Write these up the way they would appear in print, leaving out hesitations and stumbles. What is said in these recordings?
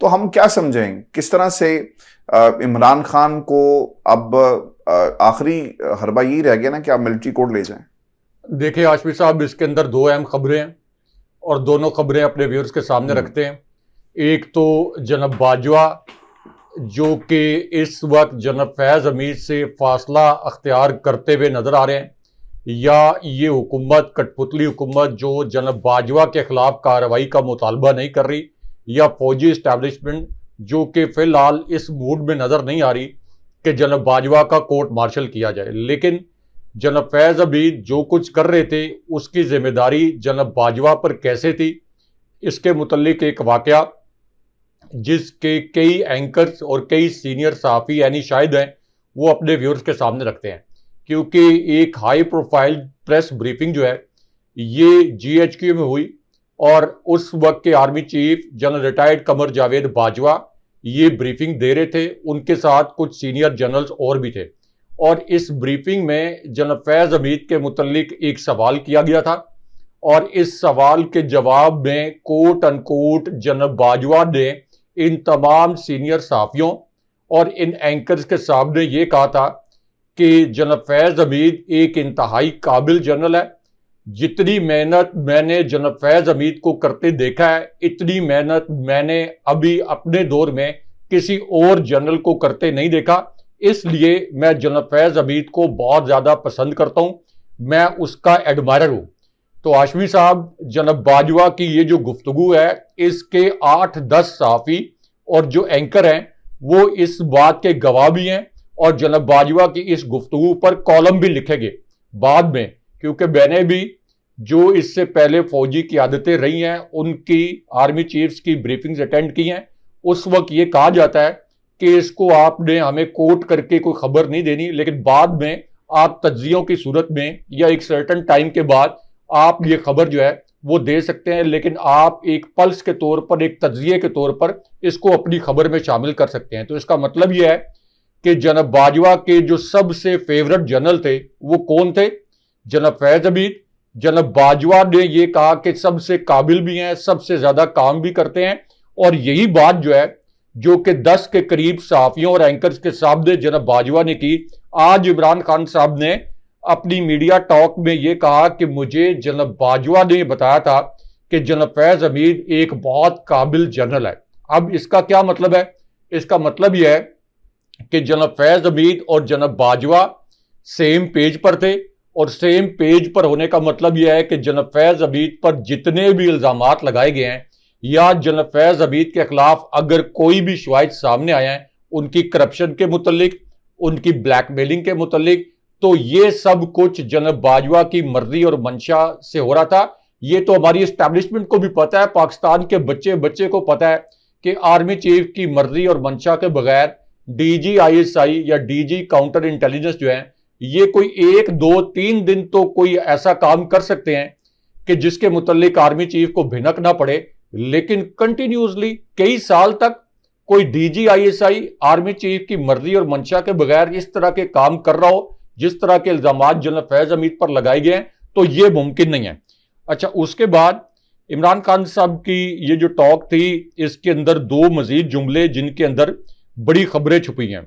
تو ہم کیا سمجھیں کس طرح سے عمران خان کو اب آخری حربہ یہی رہ گیا نا کہ آپ ملٹری کوڈ لے جائیں؟ دیکھیں ہاشمی صاحب، اس کے اندر دو اہم خبریں ہیں اور دونوں خبریں اپنے ویورز کے سامنے رکھتے ہیں. ایک تو جناب باجوہ جو کہ اس وقت جناب فیض حمید سے فاصلہ اختیار کرتے ہوئے نظر آ رہے ہیں، یا یہ حکومت کٹ پتلی حکومت جو جناب باجوہ کے خلاف کارروائی کا مطالبہ نہیں کر رہی، یا فوجی اسٹیبلشمنٹ جو کہ فی الحال اس موڈ میں نظر نہیں آ رہی کہ جناب باجوہ کا کورٹ مارشل کیا جائے. لیکن جناب فیض حمید جو کچھ کر رہے تھے اس کی ذمہ داری جناب باجوہ پر کیسے تھی، اس کے متعلق ایک واقعہ جس کے کئی اینکرز اور کئی سینئر صحافی یعنی شاہد ہیں وہ اپنے ویورز کے سامنے رکھتے ہیں. کیونکہ ایک ہائی پروفائل پریس بریفنگ جو ہے یہ جی ایچ کیو میں ہوئی، اور اس وقت کے army chief general retired Qamar Javed Bajwa یہ بریفنگ دے رہے تھے، ان کے ساتھ کچھ سینئر جنرلز اور بھی تھے. اور اس بریفنگ میں جناب فیض حمید کے متعلق ایک سوال کیا گیا تھا، اور اس سوال کے جواب میں کوٹ ان کوٹ جناب باجوہ نے ان تمام سینئر صحافیوں اور ان اینکرز کے سامنے یہ کہا تھا کہ جناب فیض حمید ایک انتہائی قابل جنرل ہے. جتنی محنت میں نے جناب فیض حمید کو کرتے دیکھا ہے اتنی محنت میں نے ابھی اپنے دور میں کسی اور جنرل کو کرتے نہیں دیکھا. اس لیے میں جناب فیض حمید کو بہت زیادہ پسند کرتا ہوں، میں اس کا ایڈمائرر ہوں. تو ہاشمی صاحب، جناب باجوہ کی یہ جو گفتگو ہے اس کے 8-10 صحافی اور جو اینکر ہیں وہ اس بات کے گواہ بھی ہیں، اور جناب باجوہ کی اس گفتگو پر کالم بھی لکھے گئے بعد میں، کیونکہ میں نے بھی جو اس سے پہلے فوجی قیادتیں رہی ہیں ان کی آرمی چیفز کی بریفنگز اٹینڈ کی ہیں. اس وقت یہ کہا جاتا ہے کہ اس کو آپ نے ہمیں کوٹ کر کے کوئی خبر نہیں دینی، لیکن بعد میں آپ تجزیوں کی صورت میں یا ایک سرٹن ٹائم کے بعد آپ یہ خبر جو ہے وہ دے سکتے ہیں، لیکن آپ ایک پلس کے طور پر، ایک تجزیے کے طور پر اس کو اپنی خبر میں شامل کر سکتے ہیں. تو اس کا مطلب یہ ہے کہ جناب باجوہ کے جو سب سے فیورٹ جنرل تھے وہ کون تھے؟ جناب فیض حمید. جناب باجوہ نے یہ کہا کہ سب سے قابل بھی ہیں، سب سے زیادہ کام بھی کرتے ہیں، اور یہی بات جو ہے جو کہ 10 کے قریب صحافیوں اور اینکرز کے سامنے جناب باجوہ نے کی. آج عمران خان صاحب نے اپنی میڈیا ٹاک میں یہ کہا کہ مجھے جناب باجوہ نے بتایا تھا کہ جناب فیض حمید ایک بہت قابل جنرل ہے. اب اس کا کیا مطلب ہے؟ اس کا مطلب یہ ہے کہ جناب فیض حمید اور جناب باجوہ سیم پیج پر تھے، اور سیم پیج پر ہونے کا مطلب یہ ہے کہ جناب فیض حمید پر جتنے بھی الزامات لگائے گئے ہیں یا جناب فیض حمید کے خلاف اگر کوئی بھی شواہد سامنے آئے ہیں ان کی کرپشن کے متعلق، ان کی بلیک میلنگ کے متعلق، تو یہ سب کچھ جناب باجوہ کی مرضی اور منشا سے ہو رہا تھا. یہ تو ہماری اسٹیبلشمنٹ کو بھی پتہ ہے، پاکستان کے بچے کو پتہ ہے کہ آرمی چیف کی مرضی اور منشا کے بغیر ڈی جی آئی ایس آئی یا ڈی جی کاؤنٹر انٹیلیجنس جو ہیں یہ کوئی 1-2-3 دن تو کوئی ایسا کام کر سکتے ہیں کہ جس کے متعلق آرمی چیف کو بھنک نہ پڑے، لیکن کنٹینیوسلی کئی سال تک کوئی D G I S I army chief کی مرضی اور منشا کے بغیر اس طرح کے کام کر رہا ہو جس طرح کے الزامات جناب فیض حمید پر لگائے گئے ہیں، تو یہ ممکن نہیں ہے. اچھا، اس کے بعد عمران خان صاحب کی یہ جو ٹاک تھی اس کے اندر 2 مزید جملے جن کے اندر بڑی خبریں چھپی ہیں.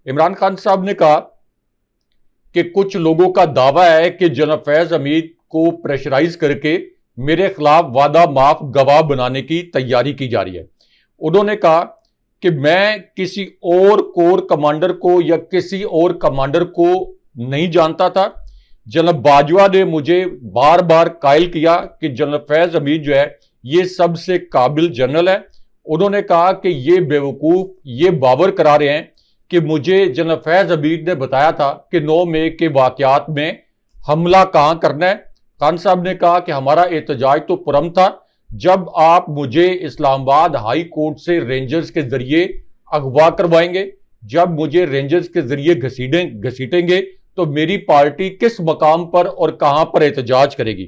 عمران خان صاحب نے کہا کہ کچھ لوگوں کا دعویٰ ہے کہ جناب فیض حمید کو پریشرائز کر کے میرے خلاف وعدہ معاف گواہ بنانے کی تیاری کی جا رہی ہے. انہوں نے کہا کہ میں کسی اور کور کمانڈر کو یا کسی اور کمانڈر کو نہیں جانتا تھا. جناب باجوہ نے مجھے بار بار قائل کیا کہ جناب فیض حمید جو ہے یہ سب سے قابل جنرل ہے. انہوں نے کہا کہ یہ بیوقوف یہ باور کرا رہے ہیں کہ مجھے جناب فیض حمید نے بتایا تھا کہ 9 مئی کے واقعات میں حملہ کہاں کرنا ہے. خان صاحب نے کہا کہ ہمارا احتجاج تو پرم تھا جب آپ مجھے اسلام آباد ہائی کورٹ سے رینجرز کے ذریعے اغوا کروائیں گے، جب مجھے رینجرز کے ذریعے گھسیٹیں گے تو میری پارٹی کس مقام پر اور کہاں پر احتجاج کرے گی.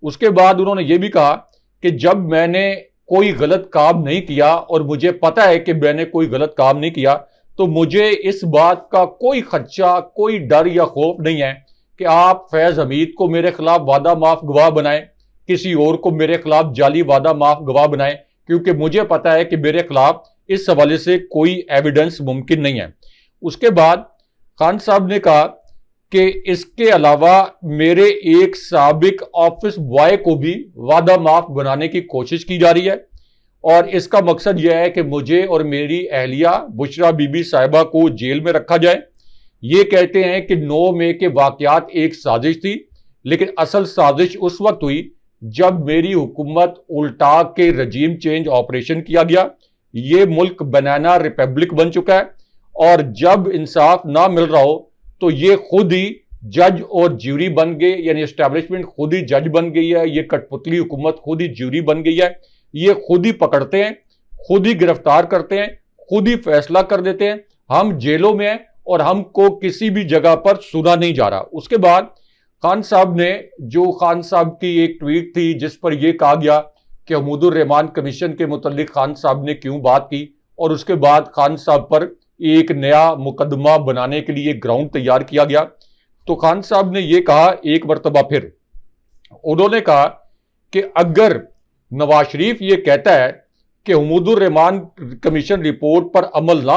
اس کے بعد انہوں نے یہ بھی کہا کہ جب میں نے کوئی غلط کام نہیں کیا اور مجھے پتا ہے کہ میں نے کوئی غلط کام نہیں کیا تو مجھے اس بات کا کوئی خدشہ، کوئی ڈر یا خوف نہیں ہے کہ آپ فیض حمید کو میرے خلاف وعدہ معاف گواہ بنائیں، کسی اور کو میرے خلاف جعلی وعدہ معاف گواہ بنائیں، کیونکہ مجھے پتا ہے کہ میرے خلاف اس حوالے سے کوئی ایویڈنس ممکن نہیں ہے۔ اس کے بعد خان صاحب نے کہا کہ اس کے علاوہ میرے ایک سابق آفس بوائے کو بھی وعدہ معاف بنانے کی کوشش کی جا رہی ہے، اور اس کا مقصد یہ ہے کہ مجھے اور میری اہلیہ بشرا بی بی صاحبہ کو جیل میں رکھا جائے۔ یہ کہتے ہیں کہ 9 مئی کے واقعات ایک سازش تھی، لیکن اصل سازش اس وقت ہوئی جب میری حکومت الٹا کے رجیم چینج آپریشن کیا گیا۔ یہ ملک بنانا ریپبلک بن چکا ہے، اور جب انصاف نہ مل رہا ہو تو یہ خود ہی جج اور جیوری بن گئے، یعنی اسٹیبلشمنٹ خود ہی جج بن گئی ہے، یہ کٹ پتلی حکومت خود ہی جیوری بن گئی ہے۔ یہ خود ہی پکڑتے ہیں، خود ہی گرفتار کرتے ہیں، خود ہی فیصلہ کر دیتے ہیں۔ ہم جیلوں میں ہیں اور ہم کو کسی بھی جگہ پر سنا نہیں جا رہا۔ اس کے بعد خان صاحب نے جو خان صاحب کی ایک ٹویٹ تھی جس پر یہ کہا گیا کہ حمود الرحمان کمیشن کے متعلق خان صاحب نے کیوں بات کی، اور اس کے بعد خان صاحب پر ایک نیا مقدمہ بنانے کے لیے گراؤنڈ تیار کیا گیا، تو خان صاحب نے یہ کہا ایک مرتبہ پھر، انہوں نے کہا کہ اگر نواز شریف یہ کہتا ہے کہ حمود الرحمان کمیشن رپورٹ پر عمل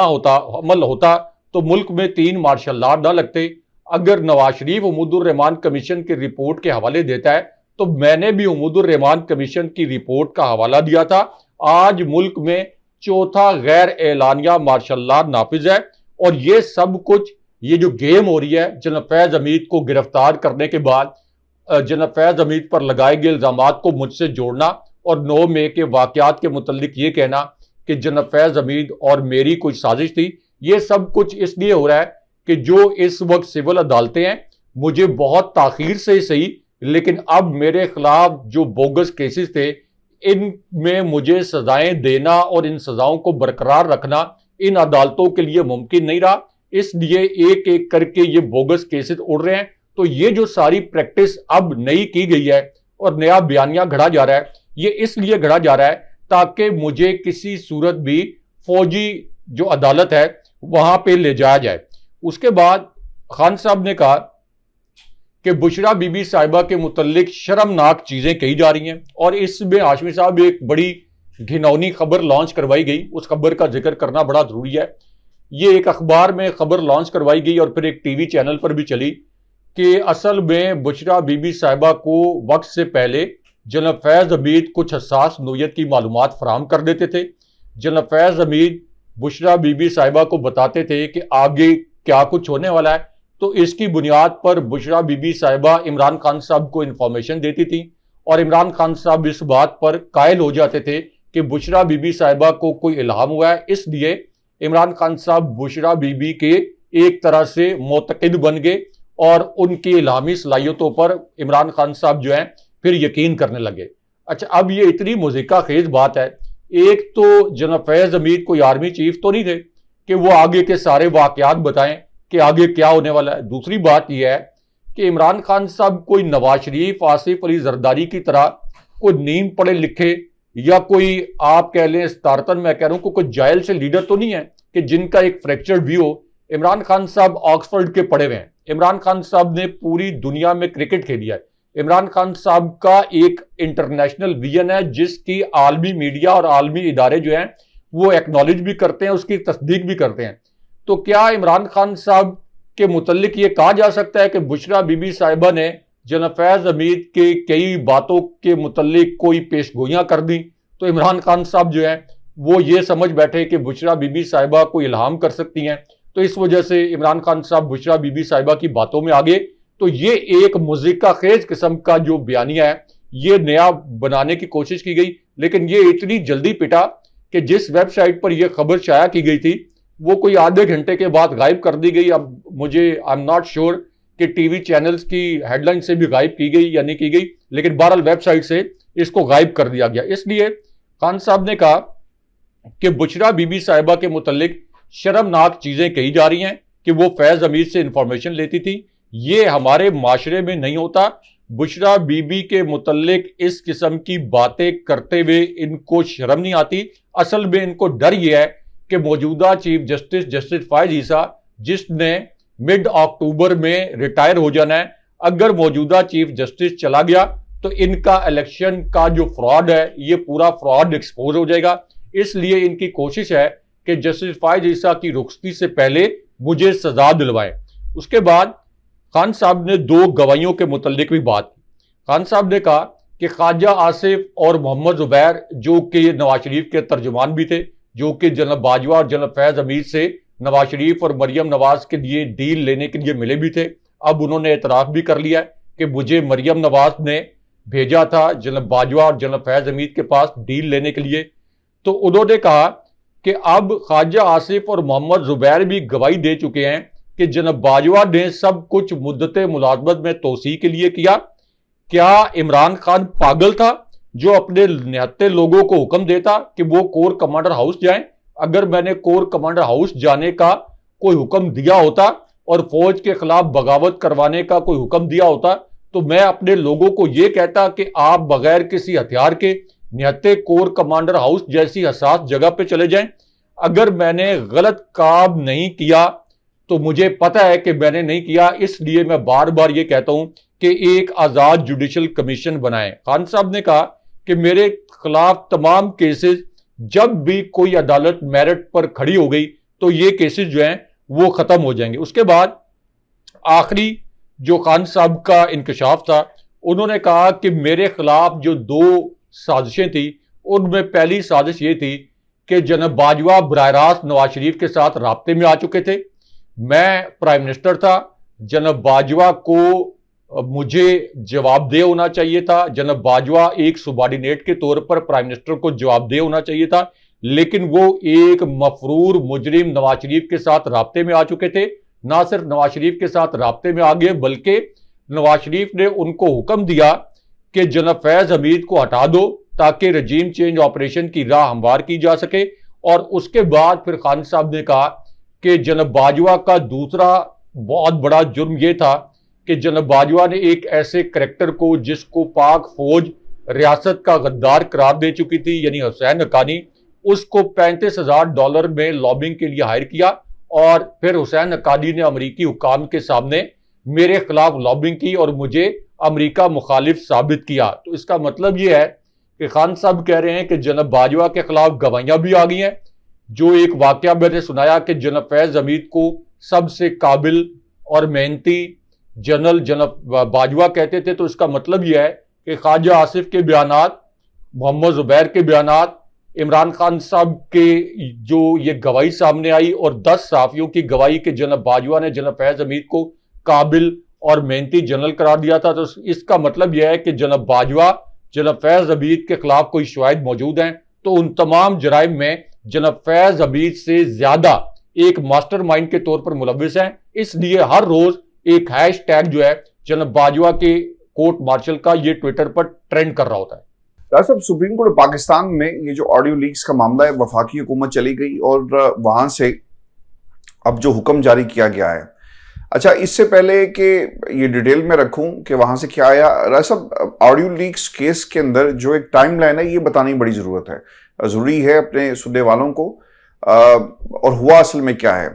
ہوتا تو ملک میں 3 مارشل لاء نہ لگتے۔ اگر نواز شریف حمود الرحمان کمیشن کی رپورٹ کے حوالے دیتا ہے تو میں نے بھی حمود الرحمان کمیشن کی رپورٹ کا حوالہ دیا تھا۔ آج ملک میں 4تھا غیر اعلانیہ مارشل لاء نافذ ہے، اور یہ سب کچھ، یہ جو گیم ہو رہی ہے جناب فیض حمید کو گرفتار کرنے کے بعد جناب فیض حمید پر لگائے گئے الزامات کو مجھ سے جوڑنا، اور 9 مئی کے واقعات کے متعلق یہ کہنا کہ جناب فیض حمید اور میری کوئی سازش تھی، یہ سب کچھ اس لیے ہو رہا ہے کہ جو اس وقت سول عدالتیں ہیں، مجھے بہت تاخیر سے صحیح لیکن اب میرے خلاف جو بوگس کیسز تھے ان میں مجھے سزائیں دینا اور ان سزاؤں کو برقرار رکھنا ان عدالتوں کے لیے ممکن نہیں رہا، اس لیے ایک ایک کر کے یہ بوگس کیسز اڑ رہے ہیں۔ تو یہ جو ساری پریکٹس اب نئی کی گئی ہے اور نیا بیانیہ گھڑا جا رہا ہے، یہ اس لیے گھڑا جا رہا ہے تاکہ مجھے کسی صورت بھی فوجی جو عدالت ہے وہاں پہ لے جایا جائے۔ اس کے بعد خان صاحب نے کہا کہ بشرا بی بی صاحبہ کے متعلق شرمناک چیزیں کہی جا رہی ہیں، اور اس میں ہاشمی صاحب ایک بڑی گھناؤنی خبر لانچ کروائی گئی، اس خبر کا ذکر کرنا بڑا ضروری ہے۔ یہ ایک اخبار میں خبر لانچ کروائی گئی اور پھر ایک ٹی وی چینل پر بھی چلی کہ اصل میں بشرا بی بی صاحبہ کو وقت سے پہلے جناب فیض حمید کچھ حساس نوعیت کی معلومات فراہم کر دیتے تھے۔ جناب فیض حمید بشرا بی بی صاحبہ کو بتاتے تھے کہ آگے کیا کچھ ہونے والا ہے، تو اس کی بنیاد پر بشرا بی بی صاحبہ عمران خان صاحب کو انفارمیشن دیتی تھی، اور عمران خان صاحب اس بات پر قائل ہو جاتے تھے کہ بشرا بی بی صاحبہ کو کوئی الہام ہوا ہے، اس لیے عمران خان صاحب بشرا بی بی کے ایک طرح سے معتقد بن گئے، اور ان کی الہامی صلاحیتوں پر عمران خان صاحب جو ہیں پھر یقین کرنے لگے۔ اچھا، اب یہ اتنی مضحکہ خیز بات ہے، ایک تو جناب فیض حمید کوئی آرمی چیف تو نہیں تھے کہ وہ آگے کے سارے واقعات بتائیں کہ آگے کیا ہونے والا ہے۔ دوسری بات یہ ہے کہ عمران خان صاحب کوئی نواز شریف، آصف علی زرداری کی طرح کوئی نیم پڑھے لکھے یا کوئی آپ کہہ لیں ستارتن میں کہہ رہا ہوں کوئی جائل سے لیڈر تو نہیں ہے کہ جن کا ایک فریکچرڈ ویو ہو۔ عمران خان صاحب آکسفورڈ کے پڑھے ہوئے ہیں، عمران خان صاحب نے پوری دنیا میں کرکٹ کھیلی ہے، عمران خان صاحب کا ایک انٹرنیشنل ویژن ہے جس کی عالمی میڈیا اور عالمی ادارے جو ہیں وہ ایکنالج بھی کرتے ہیں، اس کی تصدیق بھی کرتے ہیں۔ تو کیا عمران خان صاحب کے متعلق یہ کہا جا سکتا ہے کہ بشرا بی بی صاحبہ نے جناب فیض حمید کے کئی باتوں کے متعلق کوئی پیش گوئیاں کر دیں، تو عمران خان صاحب جو ہیں وہ یہ سمجھ بیٹھے کہ بشرا بی بی صاحبہ کو الہام کر سکتی ہیں، تو اس وجہ سے عمران خان صاحب بشرا بی بی صاحبہ کی باتوں میں آگے۔ تو یہ ایک مضحکہ خیز قسم کا جو بیانیہ ہے یہ نیا بنانے کی کوشش کی گئی، لیکن یہ اتنی جلدی پٹا کہ جس ویب سائٹ پر یہ خبر شائع کی گئی تھی وہ کوئی آدھے گھنٹے کے بعد غائب کر دی گئی۔ اب مجھے I'm not sure کہ ٹی وی چینلز کی ہیڈ لائن سے بھی غائب کی گئی یا نہیں کی گئی، لیکن بہرحال ویب سائٹ سے اس کو غائب کر دیا گیا۔ اس لیے خان صاحب نے کہا کہ بشرا بی بی صاحبہ کے متعلق شرمناک چیزیں کہی جا رہی ہیں کہ وہ فیض حمید سے انفارمیشن لیتی تھی، یہ ہمارے معاشرے میں نہیں ہوتا۔ بشرا بی بی کے متعلق اس قسم کی باتیں کرتے ہوئے ان کو شرم نہیں آتی۔ اصل میں ان کو ڈر یہ ہے کہ موجودہ چیف جسٹس فائز عیسیٰ جس نے مڈ اکتوبر میں ریٹائر ہو جانا ہے، اگر موجودہ چیف جسٹس چلا گیا تو ان کا الیکشن کا جو فراڈ ہے یہ پورا فراڈ ایکسپوز ہو جائے گا. اس لیے ان کی کوشش ہے کہ جسٹس فائز عیسیٰ کی رخصتی سے پہلے مجھے سزا دلوائیں. اس کے بعد خان صاحب نے 2 گواہیوں کے متعلق بھی بات کی. خان صاحب نے کہا کہ خواجہ آصف اور محمد زبیر جو کہ نواز شریف کے ترجمان بھی تھے, جو کہ جنرل باجوہ اور جنرل فیض حمید سے نواز شریف اور مریم نواز کے لیے ڈیل لینے کے لیے ملے بھی تھے. اب انہوں نے اعتراف بھی کر لیا کہ مجھے مریم نواز نے بھیجا تھا جنرل باجوہ اور جنرل فیض حمید کے پاس ڈیل لینے کے لیے. تو انہوں نے کہا کہ اب خواجہ آصف اور محمد زبیر بھی گواہی دے چکے ہیں کہ جناب باجوہ نے سب کچھ مدت ملازمت میں توسیع کے لیے کیا. کیا عمران خان پاگل تھا جو اپنے نہتے لوگوں کو حکم دیتا کہ وہ کور کمانڈر ہاؤس جائیں؟ اگر میں نے کور کمانڈر ہاؤس جانے کا کوئی حکم دیا ہوتا اور فوج کے خلاف بغاوت کروانے کا کوئی حکم دیا ہوتا تو میں اپنے لوگوں کو یہ کہتا کہ آپ بغیر کسی ہتھیار کے نہتے کور کمانڈر ہاؤس جیسی حساس جگہ پہ چلے جائیں. اگر میں نے غلط کام نہیں کیا تو مجھے پتا ہے کہ میں نے نہیں کیا, اس لیے میں بار بار یہ کہتا ہوں کہ ایک آزاد جوڈیشل کمیشن بنائیں. خان صاحب نے کہا کہ میرے خلاف تمام کیسز جب بھی کوئی عدالت میرٹ پر کھڑی ہو گئی تو یہ کیسز جو ہیں وہ ختم ہو جائیں گے. اس کے بعد آخری جو خان صاحب کا انکشاف تھا, انہوں نے کہا کہ میرے خلاف جو 2 سازشیں تھیں ان میں پہلی سازش یہ تھی کہ جناب باجوہ براہ راست نواز شریف کے ساتھ رابطے میں آ چکے تھے. میں پرائم منسٹر تھا, جناب باجوہ کو مجھے جواب دہ ہونا چاہیے تھا. جناب باجوہ ایک سبارڈینیٹ کے طور پر پرائم منسٹر کو جواب دہ ہونا چاہیے تھا, لیکن وہ ایک مفرور مجرم نواز شریف کے ساتھ رابطے میں آ چکے تھے. نہ صرف نواز شریف کے ساتھ رابطے میں آ گئے بلکہ نواز شریف نے ان کو حکم دیا کہ جناب فیض حمید کو ہٹا دو تاکہ رجیم چینج آپریشن کی راہ ہموار کی جا سکے. اور اس کے بعد پھر خان صاحب نے کہا کہ جناب باجوہ کا دوسرا بہت بڑا جرم یہ تھا کہ جناب باجوہ نے ایک ایسے کریکٹر کو جس کو پاک فوج ریاست کا غدار قرار دے چکی تھی یعنی حسین حقانی, اس کو $35,000 میں لابنگ کے لیے ہائر کیا اور پھر حسین حقانی نے امریکی حکام کے سامنے میرے خلاف لابنگ کی اور مجھے امریکہ مخالف ثابت کیا. تو اس کا مطلب یہ ہے کہ خان صاحب کہہ رہے ہیں کہ جناب باجوہ کے خلاف گواہیاں بھی آ گئی ہیں. جو ایک واقعہ میں نے سنایا کہ جناب فیض حمید کو سب سے قابل اور محنتی جنرل جناب باجوہ کہتے تھے, تو اس کا مطلب یہ ہے کہ خواجہ آصف کے بیانات, محمد زبیر کے بیانات, عمران خان صاحب کے جو یہ گواہی سامنے آئی اور 10 صحافیوں کی گواہی کہ جناب باجوہ نے جناب فیض حمید کو قابل اور محنتی جنرل قرار دیا تھا, تو اس کا مطلب یہ ہے کہ جناب باجوہ جناب فیض حمید کے خلاف کوئی شواہد موجود ہیں تو ان تمام جرائم میں جناب فیض حمید سے زیادہ ایک ماسٹر مائنڈ کے طور پر ملوث ہیں. اس لیے ہر روز ایک ہیش ٹیگ جو ہے جناب باجوہ کے کورٹ مارشل کا یہ ٹویٹر پر ٹرینڈ کر رہا ہوتا ہے. ڈاکٹر صاحب, سپریم کورٹ پاکستان میں یہ جو آڈیو لیکس کا معاملہ ہے, وفاقی حکومت چلی گئی اور وہاں سے اب جو حکم جاری کیا گیا ہے, اچھا اس سے پہلے کہ یہ ڈیٹیل میں رکھوں کہ وہاں سے کیا آیا, ڈاکٹر صاحب آڈیو لیکس کیس کے اندر جو ایک ٹائم لائن ہے یہ بتانی بڑی ضرورت ہے, ضروری ہے اپنے سننے والوں کو, اور ہوا اصل میں کیا ہے.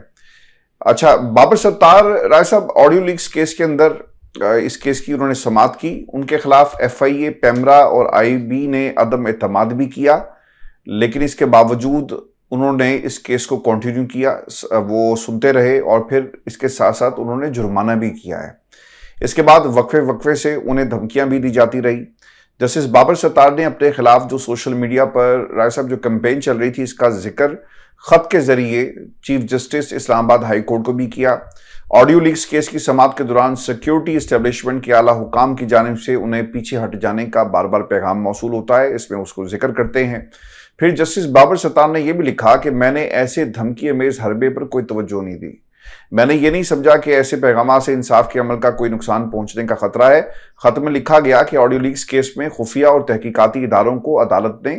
اچھا بابر ستار رائے صاحب آڈیو لیکس کیس کے اندر اس کیس کی انہوں نے سماعت کی, ان کے خلاف FIA, پیمرا اور IB نے عدم اعتماد بھی کیا, لیکن اس کے باوجود انہوں نے اس کیس کو کنٹینیو کیا, وہ سنتے رہے اور پھر اس کے ساتھ ساتھ انہوں نے جرمانہ بھی کیا ہے. اس کے بعد وقفے سے انہیں دھمکیاں بھی دی جاتی رہی. جسٹس بابر ستار نے اپنے خلاف جو سوشل میڈیا پر رائے صاحب جو کمپین چل رہی تھی اس کا ذکر خط کے ذریعے چیف جسٹس اسلام آباد ہائی کورٹ کو بھی کیا. آڈیو لیکس کیس کی سماعت کے دوران سیکیورٹی اسٹیبلشمنٹ کے اعلیٰ حکام کی جانب سے انہیں پیچھے ہٹ جانے کا بار بار پیغام موصول ہوتا ہے, اس میں اس کو ذکر کرتے ہیں. پھر جسٹس بابر ستار نے یہ بھی لکھا کہ میں نے ایسے دھمکی امیز حربے پر کوئی توجہ نہیں دی, میں نے یہ نہیں سمجھا کہ ایسے پیغامات سے انصاف کے عمل کا کوئی نقصان پہنچنے کا خطرہ ہے. خط میں لکھا گیا کہ آڈیو لیکس کیس میں خفیہ اور تحقیقاتی اداروں کو عدالت نے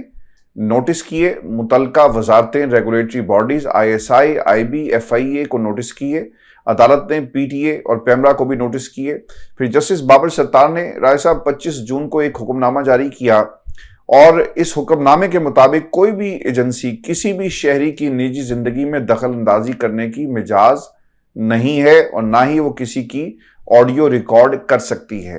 نوٹس کیے, متعلقہ وزارتیں, regulatory bodies, ISI, IB, FIA کو نوٹس کیے, عدالت نے PTA اور پیمرا کو بھی نوٹس کیے. پھر جسٹس بابر ستار نے رائے صاحب 25 جون کو ایک حکم نامہ جاری کیا اور اس حکم نامے کے مطابق کوئی بھی ایجنسی کسی بھی شہری کی نجی زندگی میں دخل اندازی کرنے کی مجاز نہیں ہے اور نہ ہی وہ کسی کی آڈیو ریکارڈ کر سکتی ہے.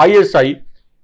ISI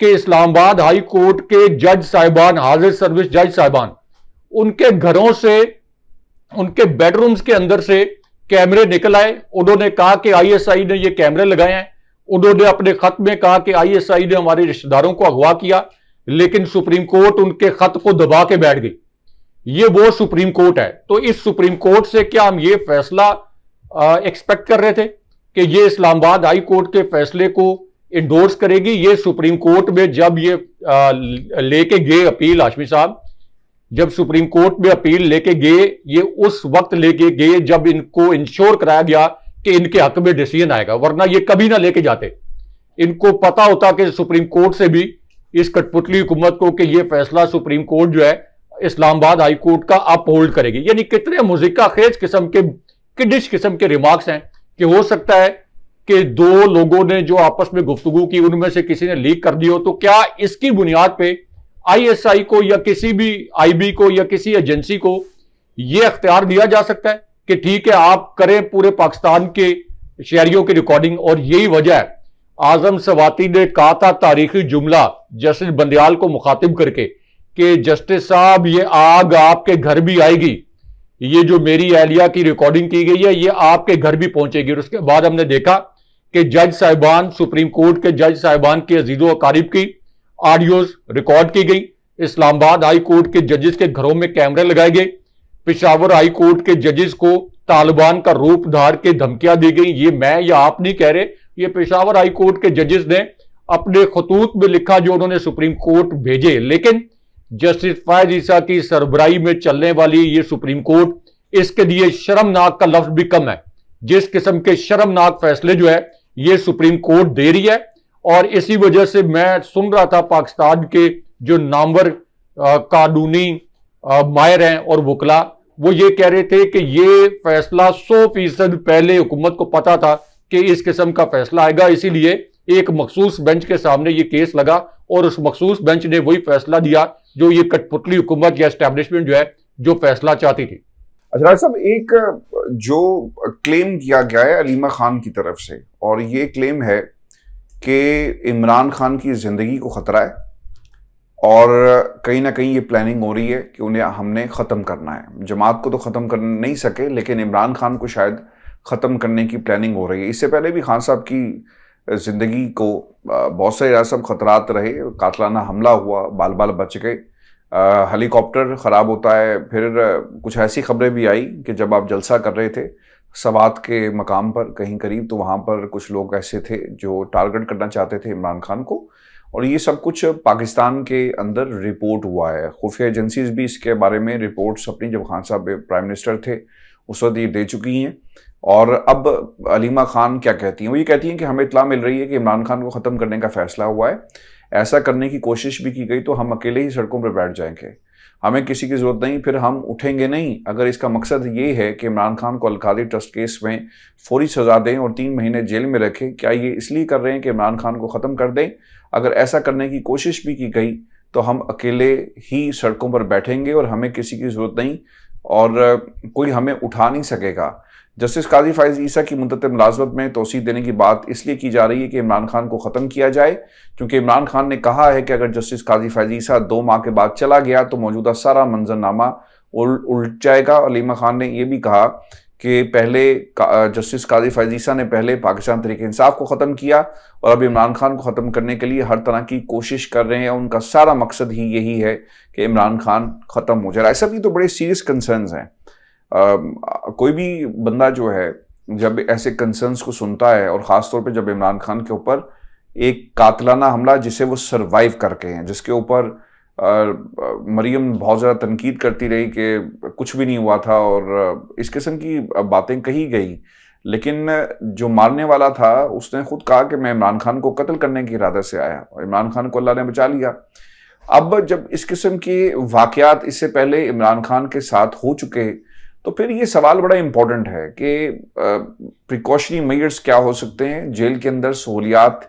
کہ اسلام آباد ہائی کورٹ کے جج صاحبان، حاضر سروس جج صاحبان، ان کے گھروں سے، ان کے بیڈ رومز کے اندر سے کیمرے نکل آئے. انہوں نے کہا کہ آئی ایس آئی نے یہ کیمرے لگائے ہیں. انہوں نے اپنے خط میں کہا کہ آئی ایس آئی نے ہمارے رشتہ داروں کو اغوا کیا، لیکن سپریم کورٹ ان کے خط کو دبا کے بیٹھ گئی. یہ وہ سپریم کورٹ ہے. تو اس سپریم کورٹ سے کیا ہم یہ فیصلہ ایکسپیکٹ کر رہے تھے کہ یہ اسلام آباد ہائی کورٹ کے فیصلے کو انڈورس کرے گی؟ یہ سپریم کورٹ میں جب یہ لے کے گئے اپیل، ہاشمی صاحب، جب سپریم کورٹ میں اپیل لے کے گئے، یہ اس وقت لے کے گئے جب ان کو انشور کرایا گیا کہ ان کے حق میں ڈیسیژن آئے گا، ورنہ یہ کبھی نہ لے کے جاتے. ان کو پتا ہوتا کہ سپریم کورٹ سے بھی اس کٹ پتلی حکومت کو کہ یہ فیصلہ سپریم کورٹ جو ہے اسلام آباد ہائی کورٹ کا اپ ہولڈ کرے گی. یعنی کتنے مذکرہ خیز قسم کے کڈش قسم کے ریمارکس ہیں کہ ہو سکتا ہے کہ دو لوگوں نے جو آپس میں گفتگو کی ان میں سے کسی نے لیک کر دی ہو. تو کیا اس کی بنیاد پہ آئی ایس آئی کو یا کسی بھی آئی بی کو یا کسی ایجنسی کو یہ اختیار دیا جا سکتا ہے کہ ٹھیک ہے آپ کریں پورے پاکستان کے شہریوں کی ریکارڈنگ؟ اور یہی وجہ ہے اعظم سواتی نے کہا تھا تاریخی جملہ جسٹس بندیال کو مخاطب کر کے کہ جسٹس صاحب یہ آگ آپ کے گھر بھی آئے گی، یہ جو میری اہلیہ کی ریکارڈنگ کی گئی ہے یہ آپ کے گھر بھی پہنچے گی. اور اس کے بعد ہم نے دیکھا کہ جج صاحبان، سپریم کورٹ کے جج صاحبان کے عزیز و اقارب کی آڈیوز ریکارڈ کی گئی. اسلام آباد ہائی کورٹ کے ججز کے گھروں میں کیمرے لگائے گئے. پشاور ہائی کورٹ کے ججز کو طالبان کا روپ دھار کے دھمکیاں دی گئی. یہ میں یا آپ نہیں کہہ رہے، یہ پشاور ہائی کورٹ کے ججز نے اپنے خطوط میں لکھا جو انہوں نے سپریم کورٹ بھیجے. لیکن جسٹس فائز عیسیٰ کی سربراہی میں چلنے والی یہ سپریم کورٹ، اس کے لیے شرمناک کا لفظ بھی کم ہے. جس قسم کے شرمناک فیصلے جو ہے یہ سپریم کورٹ دے رہی ہے. اور اسی وجہ سے میں سن رہا تھا پاکستان کے جو نامور قانونی ماہر ہیں اور وکلا، وہ یہ کہہ رہے تھے کہ یہ فیصلہ 100% پہلے حکومت کو پتا تھا کہ اس قسم کا فیصلہ آئے گا، اسی لیے ایک مخصوص بینچ کے سامنے یہ کیس لگا اور اس مخصوص بینچ نے وہی فیصلہ دیا جو یہ کٹ پتلی حکومت یا اسٹیبلشمنٹ جو ہے جو فیصلہ چاہتی تھی. اچھا صاحب، ایک جو کلیم کیا گیا ہے علیمہ خان کی طرف سے، اور یہ کلیم ہے کہ عمران خان کی زندگی کو خطرہ ہے اور کہیں نہ کہیں یہ پلاننگ ہو رہی ہے کہ انہیں ہم نے ختم کرنا ہے. جماعت کو تو ختم کر نہیں سکے لیکن عمران خان کو شاید ختم کرنے کی پلاننگ ہو رہی ہے. اس سے پہلے بھی خان صاحب کی زندگی کو بہت سارے سب خطرات رہے، قاتلانہ حملہ ہوا، بال بال بچ گئے، ہیلی کاپٹر خراب ہوتا ہے. پھر کچھ ایسی خبریں بھی آئی کہ جب آپ جلسہ کر رہے تھے سوات کے مقام پر کہیں قریب، تو وہاں پر کچھ لوگ ایسے تھے جو ٹارگٹ کرنا چاہتے تھے عمران خان کو، اور یہ سب کچھ پاکستان کے اندر رپورٹ ہوا ہے. خفیہ ایجنسیز بھی اس کے بارے میں رپورٹس اپنی، جب خان صاحب پرائم منسٹر تھے اس وقت یہ دے چکی ہیں. اور اب علیمہ خان کیا کہتی ہیں؟ وہ یہ کہتی ہیں کہ ہمیں اطلاع مل رہی ہے کہ عمران خان کو ختم کرنے کا فیصلہ ہوا ہے. ایسا کرنے کی کوشش بھی کی گئی تو ہم اکیلے ہی سڑکوں پر بیٹھ جائیں گے، ہمیں کسی کی ضرورت نہیں، پھر ہم اٹھیں گے نہیں. اگر اس کا مقصد یہ ہے کہ عمران خان کو القادری ٹرسٹ کیس میں فوری سزا دیں اور 3 مہینے جیل میں رکھیں، کیا یہ اس لیے کر رہے ہیں کہ عمران خان کو ختم کر دیں؟ اگر ایسا کرنے کی کوشش بھی کی گئی تو ہم اکیلے ہی سڑکوں پر بیٹھیں گے اور ہمیں کسی کی ضرورت نہیں اور کوئی ہمیں اٹھا نہیں سکے گا. جسٹس قاضی فائز عیسیٰ کی مدت ملازمت میں توسیع دینے کی بات اس لیے کی جا رہی ہے کہ عمران خان کو ختم کیا جائے، کیونکہ عمران خان نے کہا ہے کہ اگر جسٹس قاضی فائز عیسیٰ 2 ماہ کے بعد چلا گیا تو موجودہ سارا منظرنامہ الٹ جائے گا. علیمہ خان نے یہ بھی کہا کہ پہلے جسٹس قاضی فائز عیسیٰ نے پہلے پاکستان تحریک انصاف کو ختم کیا اور اب عمران خان کو ختم کرنے کے لیے ہر طرح کی کوشش کر رہے ہیں. ان کا سارا مقصد ہی یہی ہے کہ عمران خان ختم ہو جائے. ایسا بھی تو بڑے سیریس کنسرنز ہیں. کوئی بھی بندہ جو ہے جب ایسے کنسرنز کو سنتا ہے، اور خاص طور پہ جب عمران خان کے اوپر ایک قاتلانہ حملہ جسے وہ سروائیو کر کے ہیں، جس کے اوپر مریم بہت زیادہ تنقید کرتی رہی کہ کچھ بھی نہیں ہوا تھا اور اس قسم کی باتیں کہی گئی، لیکن جو مارنے والا تھا اس نے خود کہا کہ میں عمران خان کو قتل کرنے کی ارادے سے آیا اور عمران خان کو اللہ نے بچا لیا. اب جب اس قسم کے واقعات اس سے پہلے عمران خان کے ساتھ ہو چکے تو پھر یہ سوال بڑا امپورٹنٹ ہے کہ پریکاشنری میئرز کیا ہو سکتے ہیں. جیل کے اندر سہولیات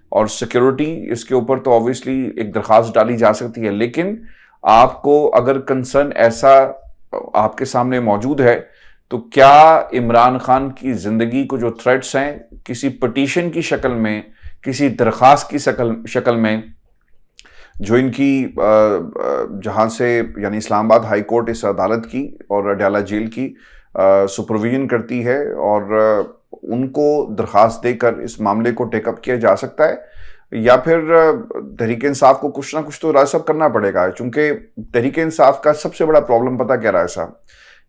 اور سیکیورٹی، اس کے اوپر تو آبویسلی ایک درخواست ڈالی جا سکتی ہے، لیکن آپ کو اگر کنسرن ایسا آپ کے سامنے موجود ہے تو کیا عمران خان کی زندگی کو جو تھریٹس ہیں کسی پٹیشن کی شکل میں، کسی درخواست کی شکل میں جو ان کی جہاں سے یعنی اسلام آباد ہائی کورٹ اس عدالت کی اور اڈیالہ جیل کی سپرویژن کرتی ہے، اور ان کو درخواست دے کر اس معاملے کو ٹیک اپ کیا جا سکتا ہے، یا پھر تحریک انصاف کو کچھ نہ کچھ تو راج صاحب کرنا پڑے گا، چونکہ تحریک انصاف کا سب سے بڑا پرابلم پتہ کیا راج صاحب،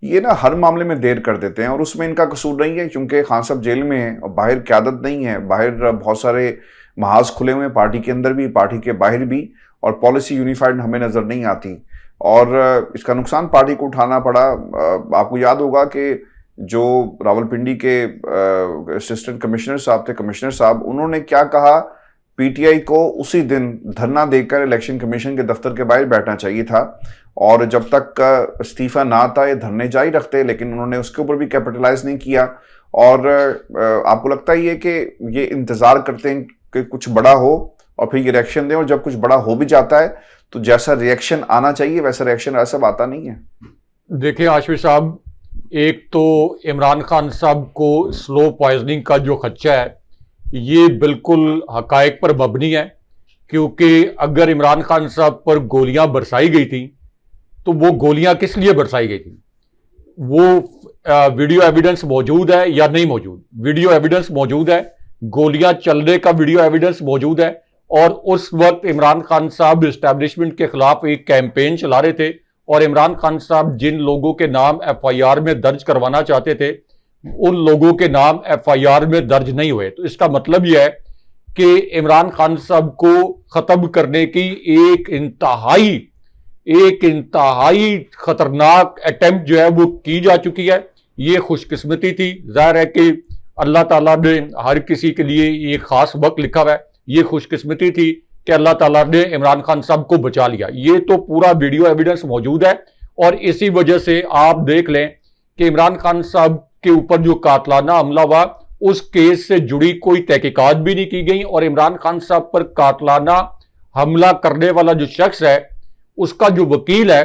یہ نا ہر معاملے میں دیر کر دیتے ہیں، اور اس میں ان کا قصور نہیں ہے، کیونکہ خان صاحب جیل میں ہیں اور باہر قیادت نہیں ہے، باہر بہت سارے محاذ کھلے ہوئے ہیں، پارٹی کے اندر بھی، پارٹی کے باہر بھی، اور پالیسی یونیفائڈ ہمیں نظر نہیں آتی، اور اس کا نقصان پارٹی کو اٹھانا پڑا۔ آپ کو یاد ہوگا کہ جو راولپنڈی کے اسسٹنٹ کمشنر صاحب تھے، کمشنر صاحب، انہوں نے کیا کہا، پی ٹی آئی کو اسی دن دھرنا دے کر الیکشن کمیشن کے دفتر کے باہر بیٹھنا چاہیے تھا، اور جب تک استعفیٰ نہ آتا یہ دھرنے جاری رکھتے، لیکن انہوں نے اس کے اوپر بھی کیپٹلائز نہیں کیا، اور آپ کو لگتا ہی ہے کہ یہ انتظار کرتے ہیں کہ کچھ بڑا ہو اور پھر یہ ریئیکشن دیں، اور جب کچھ بڑا ہو بھی جاتا ہے تو جیسا ریئیکشن آنا چاہیے ویسا ریئیکشن ایسا آتا نہیں ہے۔ دیکھیں ہاشمی صاحب، ایک تو عمران خان صاحب کو سلو پوائزننگ کا جو خدشہ ہے یہ بالکل حقائق پر مبنی ہے، کیونکہ اگر عمران خان صاحب پر گولیاں برسائی گئی تھیں تو وہ گولیاں کس لیے برسائی گئی تھیں؟ وہ ویڈیو ایویڈنس موجود ہے یا نہیں موجود؟ ویڈیو ایویڈنس موجود ہے، گولیاں چلنے کا ویڈیو ایویڈنس موجود ہے، اور اس وقت عمران خان صاحب اسٹیبلشمنٹ کے خلاف ایک کیمپین چلا رہے تھے، اور عمران خان صاحب جن لوگوں کے نام ایف آئی آر میں درج کروانا چاہتے تھے ان لوگوں کے نام ایف آئی آر میں درج نہیں ہوئے۔ تو اس کا مطلب یہ ہے کہ عمران خان صاحب کو ختم کرنے کی ایک انتہائی خطرناک اٹیمپٹ جو ہے وہ کی جا چکی ہے۔ یہ خوش قسمتی تھی، ظاہر ہے کہ اللہ تعالیٰ نے ہر کسی کے لیے ایک خاص وقت لکھا ہوا ہے، یہ خوش قسمتی تھی کہ اللہ تعالیٰ نے عمران خان صاحب کو بچا لیا۔ یہ تو پورا ویڈیو ایویڈنس موجود ہے، اور اسی وجہ سے آپ دیکھ لیں کہ عمران خان صاحب کے اوپر جو قاتلانہ حملہ ہوا اس کیس سے جڑی کوئی تحقیقات بھی نہیں کی گئی، اور عمران خان صاحب پر قاتلانہ حملہ کرنے والا جو شخص ہے اس کا جو وکیل ہے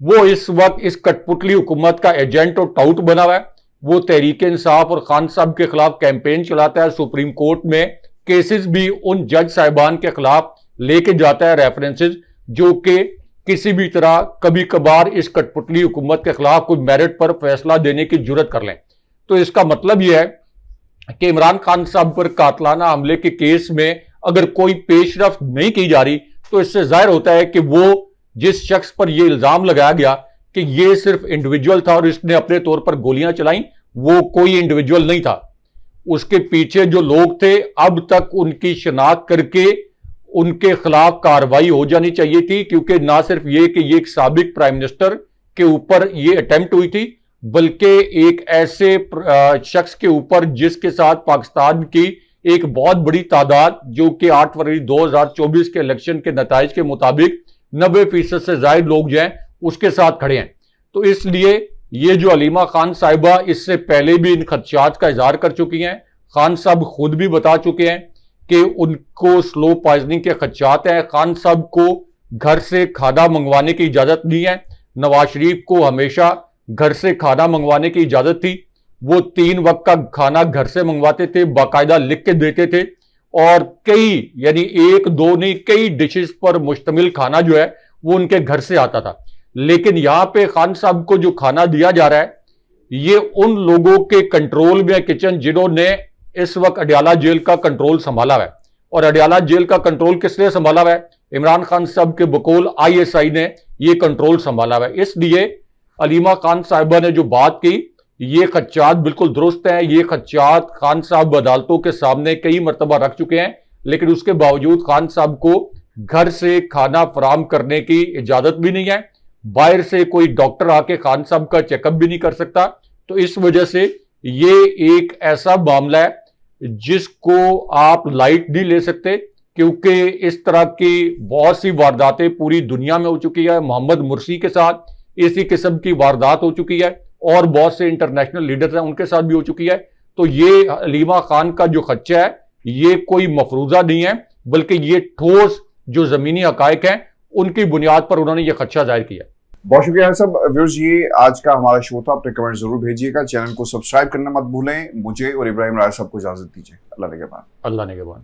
وہ اس وقت اس کٹ پتلی حکومت کا ایجنٹ اور ٹاؤٹ بنا ہوا ہے۔ وہ تحریک انصاف اور خان صاحب کے خلاف کیمپین چلاتا ہے، سپریم کورٹ میں کیسز بھی ان جج صاحبان کے خلاف لے کے جاتا ہے، ریفرنسز، جو کہ کسی بھی طرح کبھی کبھار اس کٹ پتلی حکومت کے خلاف کوئی میرٹ پر فیصلہ دینے کی جرت کر لیں۔ تو اس کا مطلب یہ ہے کہ عمران خان صاحب پر قاتلانہ حملے کے کیس میں اگر کوئی پیش رفت نہیں کی جا رہی تو اس سے ظاہر ہوتا ہے کہ وہ جس شخص پر یہ الزام لگایا گیا کہ یہ صرف انڈیویجول تھا اور اس نے اپنے طور پر گولیاں چلائیں، وہ کوئی انڈیویجول نہیں تھا۔ اس کے پیچھے جو لوگ تھے اب تک ان کی شناخت کر کے ان کے خلاف کارروائی ہو جانی چاہیے تھی، کیونکہ نہ صرف یہ کہ یہ ایک سابق پرائم منسٹر کے اوپر یہ اٹیمپٹ ہوئی تھی، بلکہ ایک ایسے شخص کے اوپر جس کے ساتھ پاکستان کی ایک بہت بڑی تعداد، جو کہ 8 فروری 2024 کے الیکشن کے نتائج کے مطابق 90% سے زائد لوگ جو ہیں اس کے ساتھ کھڑے ہیں۔ تو اس لیے یہ جو علیمہ خان صاحبہ اس سے پہلے بھی ان خدشات کا اظہار کر چکی ہیں، خان صاحب خود بھی بتا چکے ہیں کہ ان کو سلو پوائزننگ کے خدشات ہیں۔ خان صاحب کو گھر سے کھانا منگوانے کی اجازت نہیں ہے، نواز شریف کو ہمیشہ گھر سے کھانا منگوانے کی اجازت تھی، وہ 3 وقت کا کھانا گھر سے منگواتے تھے، باقاعدہ لکھ کے دیتے تھے، اور کئی یعنی 1-2 نہیں کئی ڈشز پر مشتمل کھانا جو ہے وہ ان کے گھر سے آتا تھا۔ لیکن یہاں پہ خان صاحب کو جو کھانا دیا جا رہا ہے یہ ان لوگوں کے کنٹرول میں کچن جنہوں نے اس وقت اڈیالہ جیل کا کنٹرول سنبھالا ہوا ہے، اور اڈیالہ جیل کا کنٹرول کس نے سنبھالا ہوا ہے؟ عمران خان صاحب کے بقول ISI نے یہ کنٹرول سنبھالا ہوا ہے۔ اس لیے علیمہ خان صاحبہ نے جو بات کی یہ خدشات بالکل درست ہیں، یہ خدشات خان صاحب عدالتوں کے سامنے کئی مرتبہ رکھ چکے ہیں، لیکن اس کے باوجود خان صاحب کو گھر سے کھانا فراہم کرنے کی اجازت بھی نہیں ہے، باہر سے کوئی ڈاکٹر آ کے خان صاحب کا چیک اپ بھی نہیں کر سکتا۔ تو اس وجہ سے یہ ایک ایسا معاملہ ہے جس کو آپ لائٹ نہیں لے سکتے، کیونکہ اس طرح کی بہت سی وارداتیں پوری دنیا میں ہو چکی ہے۔ محمد مرسی کے ساتھ اسی قسم کی واردات ہو چکی ہے، اور بہت سے انٹرنیشنل لیڈرز ہیں ان کے ساتھ بھی ہو چکی ہے۔ تو یہ علیمہ خان کا جو خدشہ ہے یہ کوئی مفروضہ نہیں ہے، بلکہ یہ ٹھوس جو زمینی حقائق ہیں ان کی بنیاد پر انہوں نے یہ خدشہ ظاہر کیا۔ بہت شکریہ صاحب۔ ویورز یہ آج کا ہمارا شو تھا، اپنے کمنٹ ضرور بھیجیے گا، چینل کو سبسکرائب کرنا مت بھولیں۔ مجھے اور ابراہیم راج صاحب کو اجازت دیجیے۔ اللہ نگہبان۔ اللہ نگہبان۔